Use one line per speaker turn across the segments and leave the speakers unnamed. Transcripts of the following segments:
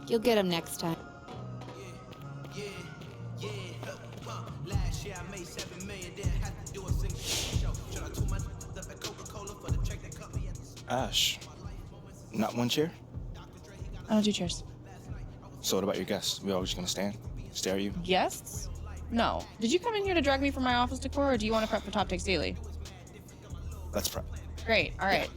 You'll get him next time.
Ash, not one chair?
I don't do cheers.
So what about your guests? We all just gonna stand, stare at you?
Guests? No. Did you come in here to drag me from my office decor, or do you want to prep for Top Takes Daily?
Let's prep.
Great. All right.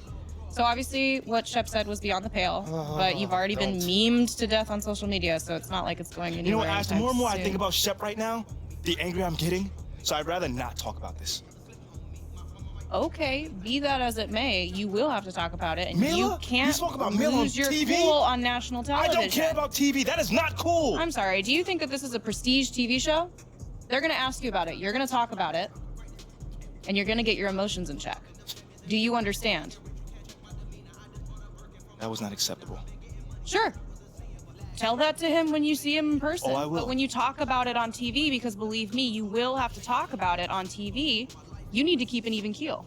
So obviously, what Shep said was beyond the pale, but you've already been memed to death on social media, so it's not like it's going anywhere.
You know what, Ash? The more and more I
soon.
think about Shep right now, the angrier I'm getting. So I'd rather not talk about this.
Okay, be that as it may, you will have to talk about it, and
Mila?
you can't
You spoke about Mila on
lose your
TV?
cool on national
I
television.
don't care about TV. That is not cool.
I'm sorry. Do you think that this is a prestige TV show? They're gonna ask you about it. You're gonna talk about it, and you're gonna get your emotions in check. Do you understand?
That was not acceptable.
Sure. Tell that to him when you see him in person.
Oh, I will.
But when you talk about it on TV, because believe me, you will have to talk about it on TV, you need to keep an even keel.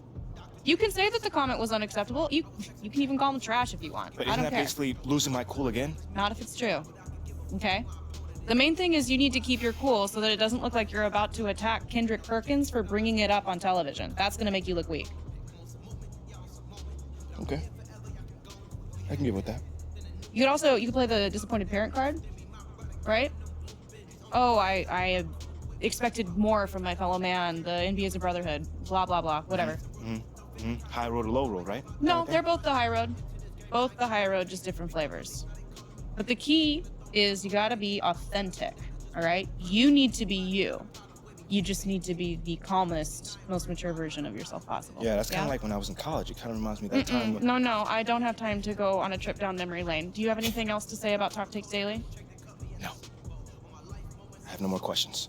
You can say that the comment was unacceptable. You can even call him trash if you want.
But
I
isn't
don't
that
care.
basically losing my cool again?
Not if it's true. Okay? The main thing is you need to keep your cool so that it doesn't look like you're about to attack Kendrick Perkins for bringing it up on television. That's going to make you look weak.
Okay. I can get with that.
You could play the disappointed parent card, right? Oh, I expected more from my fellow man. The NBA is a brotherhood. Blah, blah, blah. Whatever.
High road or low road, right?
No, they're both the high road. Both the high road, just different flavors. But the key is you gotta be authentic, all right? You need to be you. You just need to be the calmest, most mature version of yourself possible.
Yeah, that's kind of like when I was in college. It kind of reminds me of that time. When...
No, I don't have time to go on a trip down memory lane. Do you have anything else to say about Top Takes Daily?
No. I have no more questions.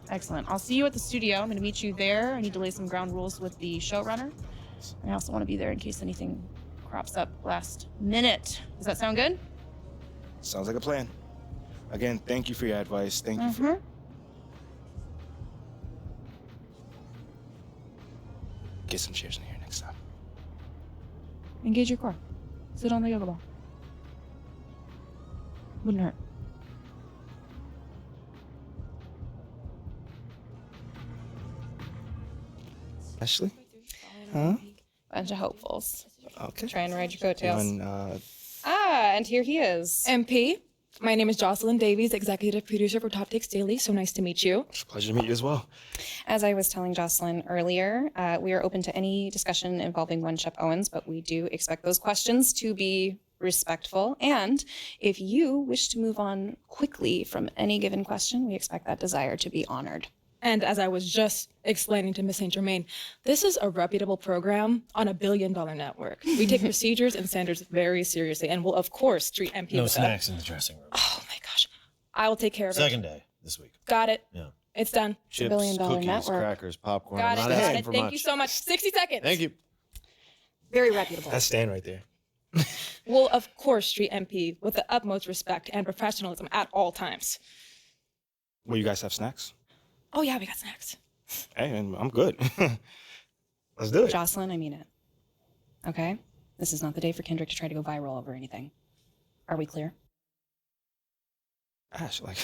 Excellent. I'll see you at the studio. I'm gonna meet you there. I need to lay some ground rules with the showrunner. I also want to be there in case anything crops up last minute. Does that sound good?
Sounds like a plan. Again, thank you for your advice. Thank you for... Get some chairs in here next time.
Engage your core. Sit on the yoga ball. Wouldn't hurt.
Ashley? Huh?
Bunch of hopefuls.
Okay.
Trying to ride your coattails.
And,
And here he is.
MP, my name is Jocelyn Davies, executive producer for Top Takes Daily. So nice to meet you.
it's a pleasure to meet you as well.
As I was telling Jocelyn earlier, we are open to any discussion involving one Shep Owens, but we do expect those questions to be respectful. And if you wish to move on quickly from any given question, we expect that desire to be honored.
And as I was just explaining to Miss St. Germain, this is a reputable program on $1 billion network. We take procedures and standards very seriously and will, of course, treat MP
No
with
snacks in the dressing room.
Oh my gosh. I will take care of
Second day this week.
it. Got it.
Yeah.
It's done.
Chips,
billion-dollar
cookies,
network.
crackers, popcorn.
Got it.
I'm not
Got
asking
it.
for
Thank
much.
you so much. 60 seconds.
Thank you.
Very reputable.
That's Stan right there.
We'll, of course, treat MP with the utmost respect and professionalism at all times.
Will you guys have snacks?
Oh, yeah, we got snacks.
Hey, and I'm good. Let's do it.
Jocelyn, I mean it. Okay? This is not the day for Kendrick to try to go viral over anything. Are we clear?
Ash, like,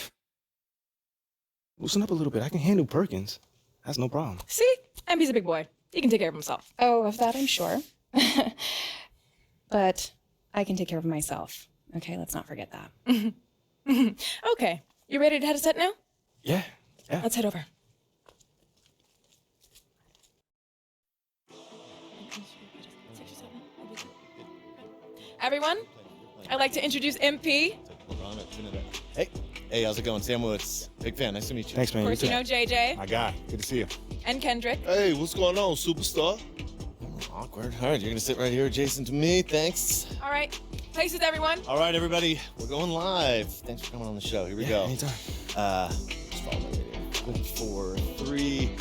loosen up a little bit. I can handle Perkins. That's no problem.
See? MP's a big boy. He can take care of himself.
Oh, of that I'm sure. But I can take care of myself. Okay, let's not forget that.
Okay. You ready to head a set now?
Yeah.
Let's head over. Everyone, I'd like to introduce MP.
Hey, how's it going? Sam Woods. Big fan. Nice to meet you.
Thanks, man.
Of course, you know JJ
My guy. Good to see you.
and Kendrick.
Hey, what's going on, superstar?
Awkward. All right, you're going to sit right here adjacent to me. Thanks.
All right, places, everyone.
All right, everybody. We're going live. Thanks for coming on the show. Here we go.
Anytime.
Just follow my video. Good, 4, 3.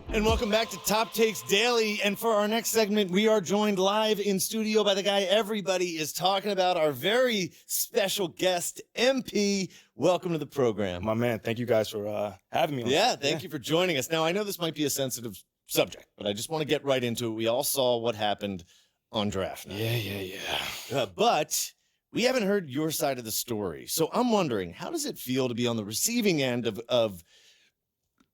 And welcome back to Top Takes Daily. And for our next segment, we are joined live in studio by the guy everybody is talking about, our very special guest, MP. Welcome to the program.
My man, thank you guys for having me on.
Yeah, thank you for joining us. Now, I know this might be a sensitive subject, but I just want to get right into it. We all saw what happened on draft night.
Yeah.
But we haven't heard your side of the story. So I'm wondering, how does it feel to be on the receiving end of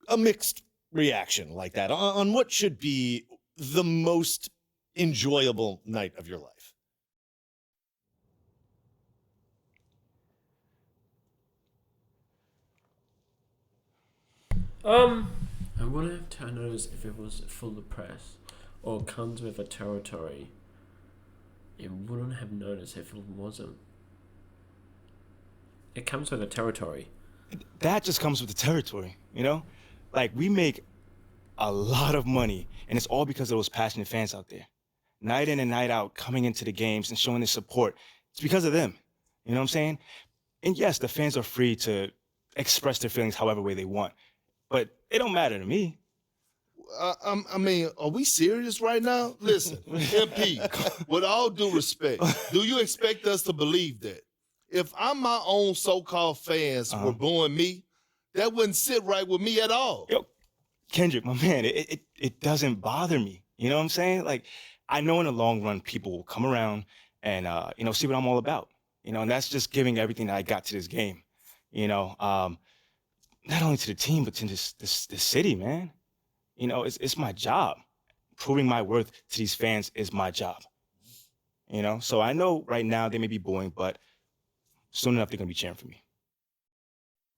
a mixed reaction like that on what should be the most enjoyable night of your life?
I wouldn't have turned notice if it was full of press or comes with a territory. It wouldn't have noticed if it wasn't. It comes with a territory.
That just comes with the territory, you know? Like, we make a lot of money, and it's all because of those passionate fans out there. Night in and night out, coming into the games and showing their support. It's because of them. You know what I'm saying? And yes, the fans are free to express their feelings however way they want. But it don't matter to me.
I mean, are we serious right now? Listen, MP, with all due respect, do you expect us to believe that? If I'm my own so-called fans were booing me, that wouldn't sit right with me at all.
Yo, Kendrick, my man, it doesn't bother me. You know what I'm saying? Like, I know in the long run, people will come around and, see what I'm all about. And that's just giving everything that I got to this game. Not only to the team, but to this city, man. It's my job. Proving my worth to these fans is my job. So I know right now they may be booing, but soon enough they're gonna be cheering for me.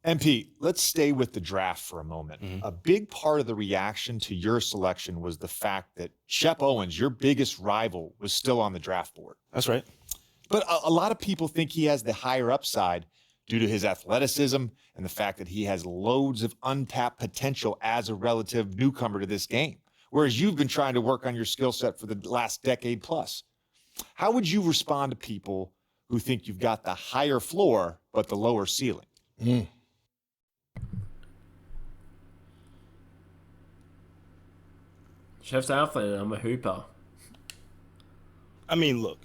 MP, let's stay with the draft for a moment. A big part of the reaction to your selection was the fact that Shep Owens, your biggest rival, was still on the draft board.
That's right.
But a lot of people think he has the higher upside due to his athleticism and the fact that he has loads of untapped potential as a relative newcomer to this game, whereas you've been trying to work on your skill set for the last decade plus. How would you respond to people who think you've got the higher floor but the lower ceiling?
Chef's athlete and I'm a hooper.
I mean, look,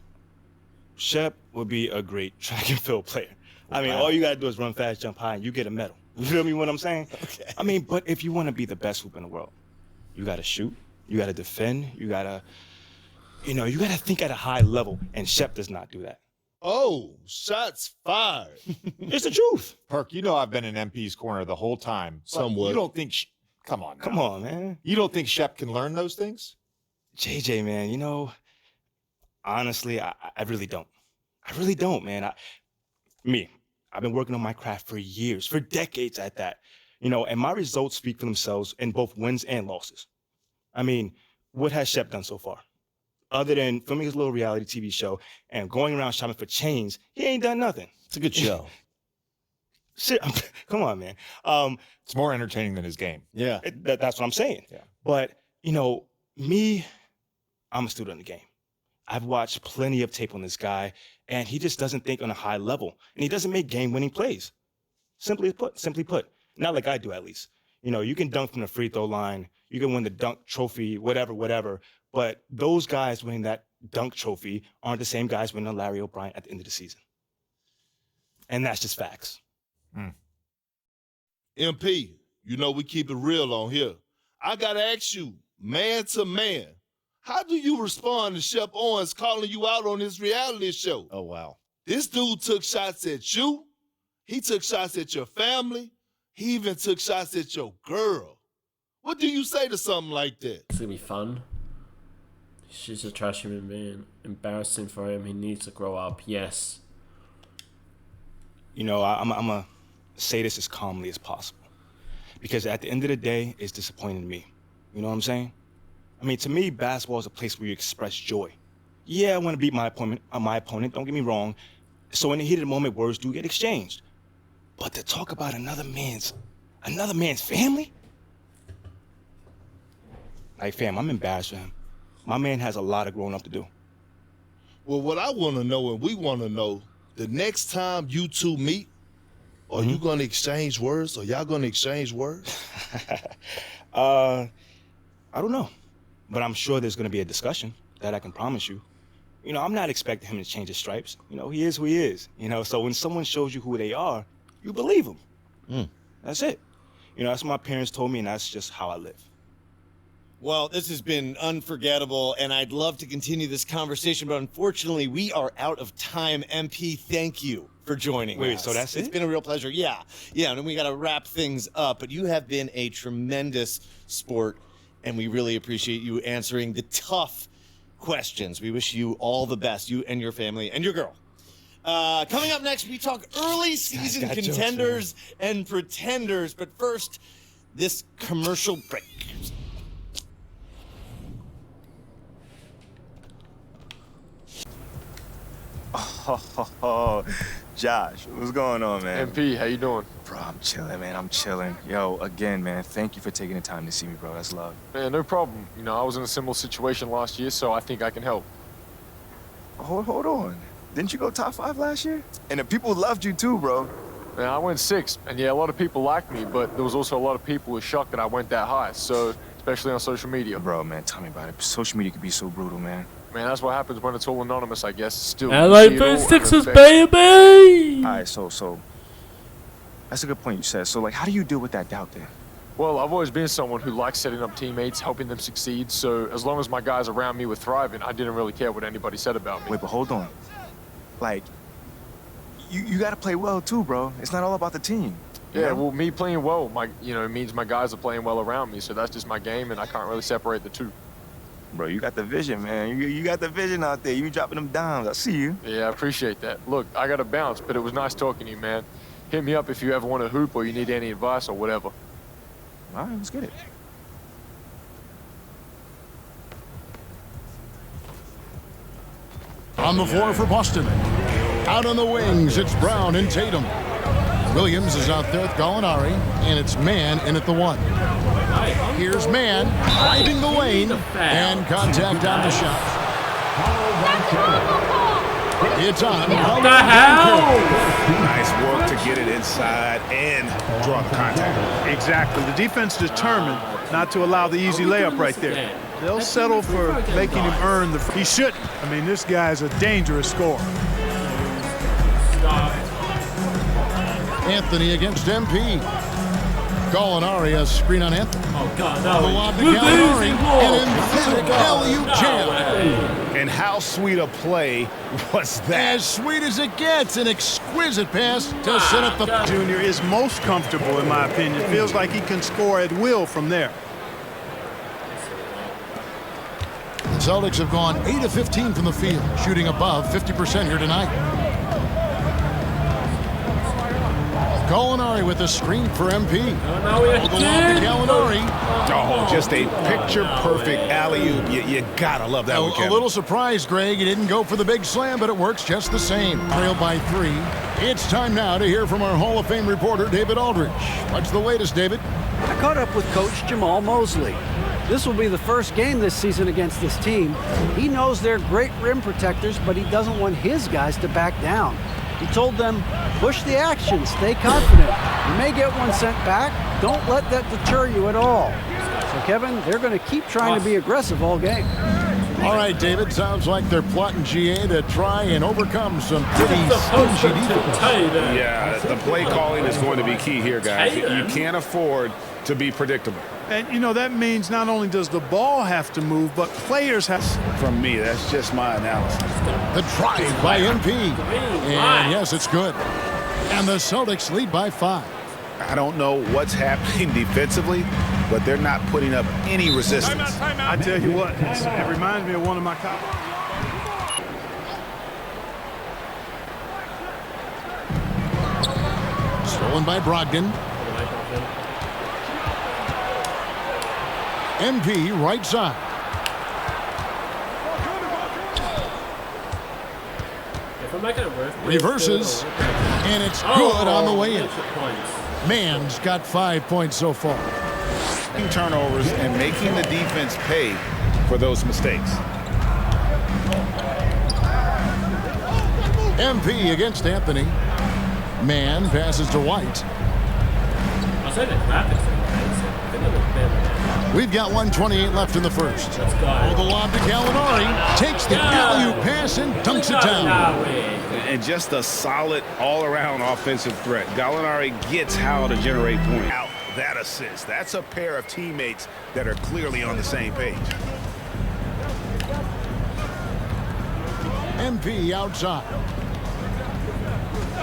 Shep would be a great track and field player. I mean, all you gotta do is run fast, jump high, and you get a medal. You feel me what I'm saying?
Okay.
I mean, but if you want to be the best hooper in the world, you gotta shoot, you gotta defend, you gotta think at a high level, and Shep does not do that.
Oh, shots fired.
It's the truth.
Perk, I've been in MP's corner the whole time. But
Somewhat.
You don't think... Come on now.
Come on, man.
You don't think Shep can learn those things?
JJ, man, honestly, I really don't. I really don't, man. I've been working on my craft for years, for decades at that, and my results speak for themselves in both wins and losses. I mean, what has Shep done so far? Other than filming his little reality TV show and going around shopping for chains, he ain't done nothing.
It's a good show.
Shit, come on, man.
It's more entertaining than his game.
Yeah.
That's what I'm saying.
Yeah.
But, I'm a student of the game. I've watched plenty of tape on this guy, and he just doesn't think on a high level, and he doesn't make game-winning plays. Simply put, not like I do at least. You can dunk from the free throw line, you can win the dunk trophy, whatever, but those guys winning that dunk trophy aren't the same guys winning a Larry O'Brien at the end of the season. And that's just facts.
MP, we keep it real on here. I gotta ask you, man to man, how do you respond to Shep Owens calling you out on his reality show?
Oh, wow.
This dude took shots at you. He took shots at your family. He even took shots at your girl. What do you say to something like that?
It's gonna be fun. She's a trash human being. Embarrassing for him. He needs to grow up. Yes.
I'm going to say this as calmly as possible. Because at the end of the day, it's disappointing to me. You know what I'm saying? I mean, to me, basketball is a place where you express joy. Yeah, I want to beat my opponent, don't get me wrong. So in the heat of the moment, words do get exchanged. But to talk about another man's family? Like, fam, I'm embarrassed for him. My man has a lot of growing up to do.
Well, what I want to know, and we want to know, the next time you two meet, are you going to exchange words? Are y'all going to exchange words?
I don't know. But I'm sure there's going to be a discussion. That I can promise you. I'm not expecting him to change his stripes. He is who he is. So when someone shows you who they are, you believe them. That's it. That's what my parents told me, and that's just how I live.
Well, this has been unforgettable, and I'd love to continue this conversation, but unfortunately, we are out of time. MP, thank you for joining
Wait,
us.
so that's
It's
it?
been a real pleasure. Yeah, and we got to wrap things up, but you have been a tremendous sport, and we really appreciate you answering the tough questions. We wish you all the best, you and your family and your girl. Coming up next, we talk early season
got jokes,
contenders and pretenders, but first, this commercial break.
Oh, Josh, what's going on, man?
MP, how you doing?
Bro, I'm chilling, man. I'm chilling. Yo, again, man, thank you for taking the time to see me, bro. That's love.
Man, no problem. You know, I was in a similar situation last year, so I think I can help.
Hold on. Didn't you go top 5 last year? And the people loved you too, bro.
Man, I went 6th, and yeah, a lot of people liked me, but there was also a lot of people who were shocked that I went that high, so especially on social media.
Bro, man, tell me about it. Social media can be so brutal, man.
Man, that's what happens when it's all anonymous, I guess. Still,
LA
you see it all and it
Sixers,
affects-
baby!
All right, so that's a good point you said. So, like, how do you deal with that doubt then?
Well, I've always been someone who likes setting up teammates, helping them succeed, so as long as my guys around me were thriving, I didn't really care what anybody said about me.
Wait, but hold on. Like, you got to play well too, bro. It's not all about the team. you
Yeah,
know?
well, me playing well, it means my guys are playing well around me, so that's just my game, and I can't really separate the two.
Bro, you got the vision, man. You got the vision out there. You dropping them dimes. I see you.
Yeah, I appreciate that. Look, I got to bounce, but it was nice talking to you, man. Hit me up if you ever want to hoop or you need any advice or whatever.
All right, let's get it.
On the floor for Boston. Out on the wings, it's Brown and Tatum. Williams is out there with Gallinari, and it's Mann in at the 1. Here's Mann driving the lane, and contact on the shot. It's on.
What the hell?
Nice work to get it inside and draw the contact.
Exactly. The defense determined not to allow the easy layup right there. They'll settle for making him earn the... He shouldn't. I mean, this guy's a dangerous scorer.
Anthony against MP. Gallinari has screen on Anthony.
Oh, God,
The
no.
lob to Gallinari, and emphatic alley-oop jam.
And how sweet a play was that?
As sweet as it gets, an exquisite pass to set up the...
Junior is most comfortable, in my opinion. Feels like he can score at will from there.
The Celtics have gone 8 of 15 from the field, shooting above 50% here tonight. Gallinari with a screen for MP.
Now we
The lob to Gallinari.
Oh, just a picture-perfect alley-oop. You gotta love that one,
A
Kevin.
little surprised, Greg. He didn't go for the big slam, but it works just the same. Trail by 3. It's time now to hear from our Hall of Fame reporter, David Aldridge. What's the latest, David?
I caught up with Coach Jamal Mosley. This will be the first game this season against this team. He knows they're great rim protectors, but he doesn't want his guys to back down. He told them, push the action, stay confident. You may get one sent back. Don't let that deter you at all. So, Kevin, they're going to keep trying to be aggressive all game.
All right, David. Sounds like they're plotting GA to try and overcome some pretty stingy defense.
Yeah, the play calling is going to be key here, guys. You can't afford to be predictable.
And, you know, that means not only does the ball have to move, but players have...
From me, that's just my analysis.
The drive by MP. And yes, it's good. And the Celtics lead by 5.
I don't know what's happening defensively, but they're not putting up any resistance.
I tell you what, it reminds me of one of my college...
Stolen by Brogdon. MP right side.
If I'm making it worth it,
Reverses. And it's good on the way in. Mann's got 5 points so far.
Turnovers and making the defense pay for those mistakes.
MP against Anthony. Mann passes to White.
I'll say the graphics.
We've got 1:28 left in the first. Oh, the lob to Gallinari. Takes the alley-oop pass and dunks it down.
And just a solid all-around offensive threat. Gallinari gets how to generate points. Out that assist. That's a pair of teammates that are clearly on the same page.
MP outside.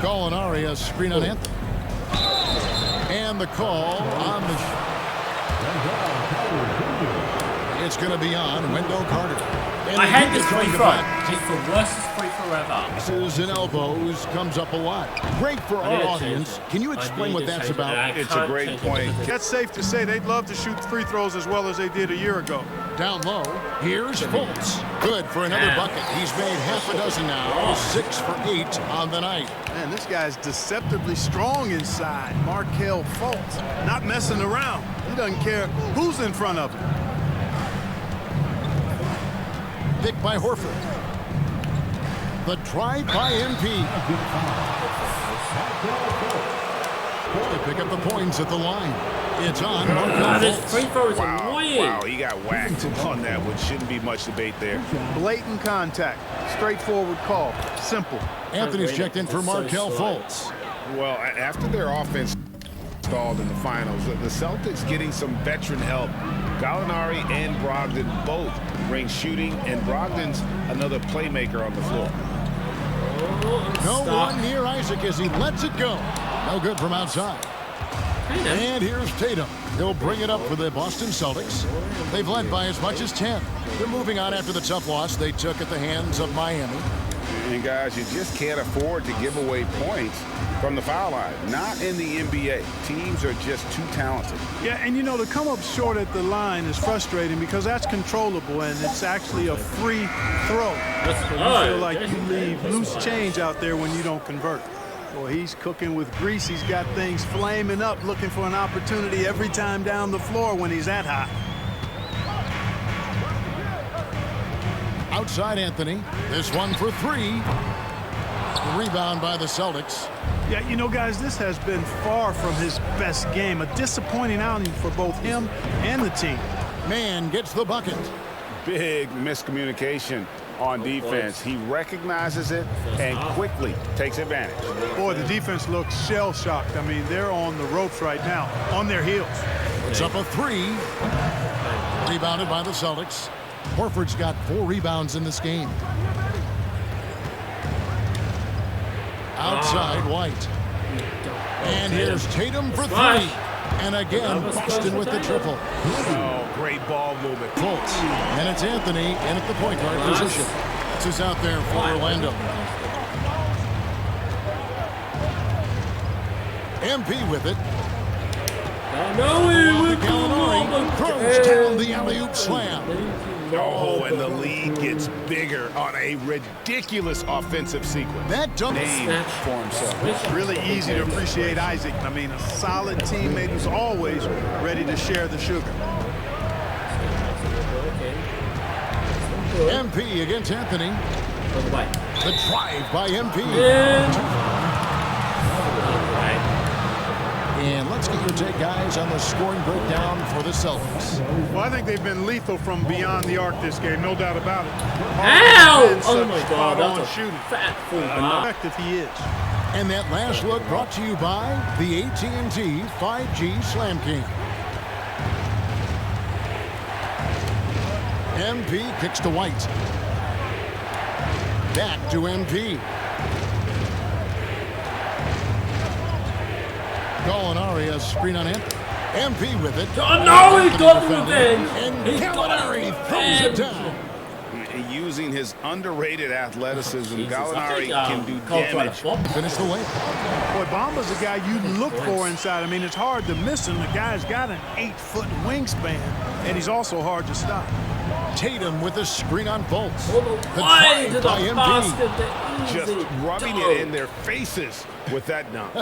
Gallinari, a screen on Anthony. And the call on the... It's going to be on Wendell Carter. And
I hate this
trying
free
to
throw.
back.
It's the worst free throw ever.
Misses and elbows, comes up a lot. Great for our audience. Can you explain what that's about?
It's a great point.
That's safe to say they'd love to shoot free throws as well as they did a year ago.
Down low, here's Fultz. Good for another bucket. He's made half a dozen now, 6 for 8 on the night.
Man, this guy's deceptively strong inside. Markelle Fultz, not messing around. He doesn't care who's in front of him.
Picked by Horford. The drive by MP. They pick up the points at the line. It's on.
This free throw is annoying.
Wow, he got whacked on that one. Shouldn't be much debate there.
Blatant contact. Straightforward call. Simple.
Anthony's checked in for Markelle Fultz.
Well, after their offense stalled in the finals, the Celtics getting some veteran help. Gallinari and Brogdon both bring shooting, and Brogdon's another playmaker on the floor.
No one near Isaac as he lets it go. No good from outside. And here's Tatum. He'll bring it up for the Boston Celtics. They've led by as much as 10. They're moving on after the tough loss they took at the hands of Miami.
And guys, you just can't afford to give away points from the foul line. Not in the NBA. Teams are just too talented.
Yeah, and you know, to come up short at the line is frustrating because that's controllable and it's actually a free throw. So you feel like you leave loose change out there when you don't convert. Well, he's cooking with grease. He's got things flaming up, looking for an opportunity every time down the floor when he's that hot.
Outside Anthony. This one for 3. The rebound by the Celtics.
Yeah, you know, guys, this has been far from his best game. A disappointing outing for both him and the team.
Man gets the bucket.
Big miscommunication on defense. He recognizes it and quickly takes advantage.
Boy, the defense looks shell-shocked. I mean, they're on the ropes right now, on their heels.
It's up a 3. Rebounded by the Celtics. Horford's got 4 rebounds in this game. Outside White. And here's Tatum for 3. And again, Boston with the triple.
Oh, great ball movement.
Fultz. And it's Anthony in at the point guard position. This is out there for Orlando. MP with it. Gallinari throws down the alley-oop slam.
Oh, and the lead gets bigger on a ridiculous offensive sequence.
That dump
name for himself.
Really easy to appreciate Isaac. I mean, a solid teammate who's always ready to share the sugar.
MP against Anthony. The drive by MP. And let's get your take, guys, on the scoring breakdown for the Celtics.
Well, I think they've been lethal from beyond the arc this game, no doubt about it.
Ow! Oh my God,
on
that's a
shooting.
fat full
Effective he is.
And that last look brought to you by the AT&T 5G Slam King. MP kicks to White. Back to MP. Gallinari, a screen on Anthony. MP with it.
Oh no, he got the revenge.
And Gallinari throws it down.
Using his underrated athleticism, Gallinari can do damage.
Finish the way.
Boy, Bamba's a guy you look for inside. I mean, it's hard to miss him. The guy's got an 8-foot wingspan, and he's also hard to stop.
Tatum with a screen on Fultz.
Why did the
by
basket?
Just rubbing it in their faces with that dunk.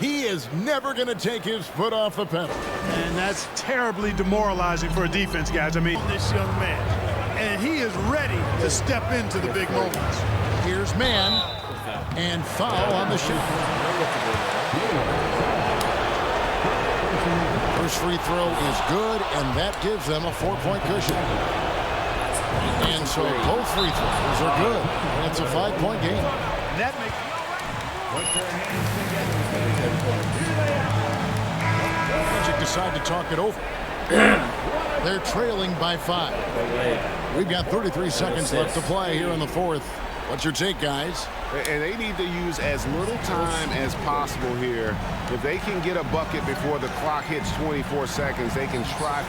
He is never going to take his foot off the pedal.
And that's terribly demoralizing for a defense, guys. I mean, this young man. And he is ready to step into the big moments.
Here's man. And foul on the shot. First free throw is good, and that gives them a 4-point cushion. And so both free throws are good. It's a 5-point game.
That makes
decide to talk it over. They're trailing by 5. We've got 33 seconds left to play here in the fourth. What's your take, guys?
And they need to use as little time as possible here. If they can get a bucket before the clock hits 24 seconds, they can try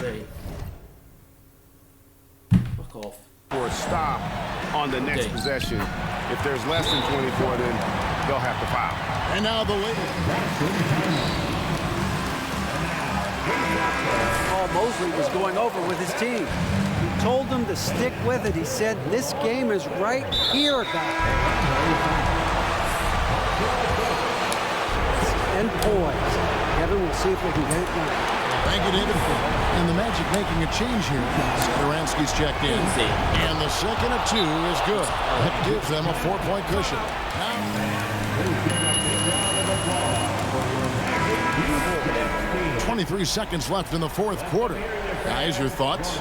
for a stop on the next possession. If there's less than 24, then they'll have to foul.
And now the lead.
Paul Mosley was going over with his team. He told them to stick with it. He said, this game is right here, guys. And poise. Kevin, we'll see if they can get it done.
Thank you, David. And the Magic making a change here. Satoransky's checked in. And the second of 2 is good. That gives them a 4-point cushion. 23 seconds left in the fourth quarter. Guys, your thoughts?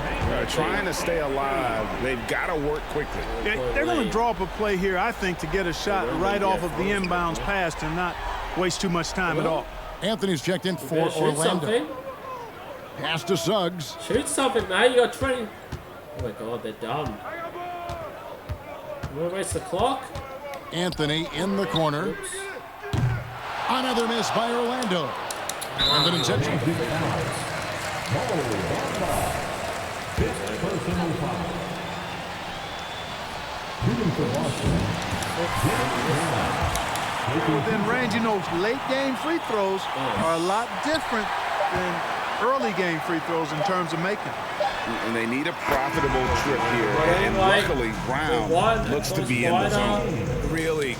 Trying to stay alive. They've got to work quickly.
They're going to draw up a play here, I think, to get a shot right off of the inbounds pass and not waste too much time at all.
Anthony's checked in for Orlando. Pass to Suggs.
Shoot something, man. You got 20. Oh my God, they're done. You want to waste the clock?
Anthony in the corner.
Oops.
Another miss by Orlando. And an intentional.
Within range, you know, late game free throws are a lot different than early game free throws in terms of making.
And they need a profitable trip here. And luckily, Brown looks to be in the zone. Really.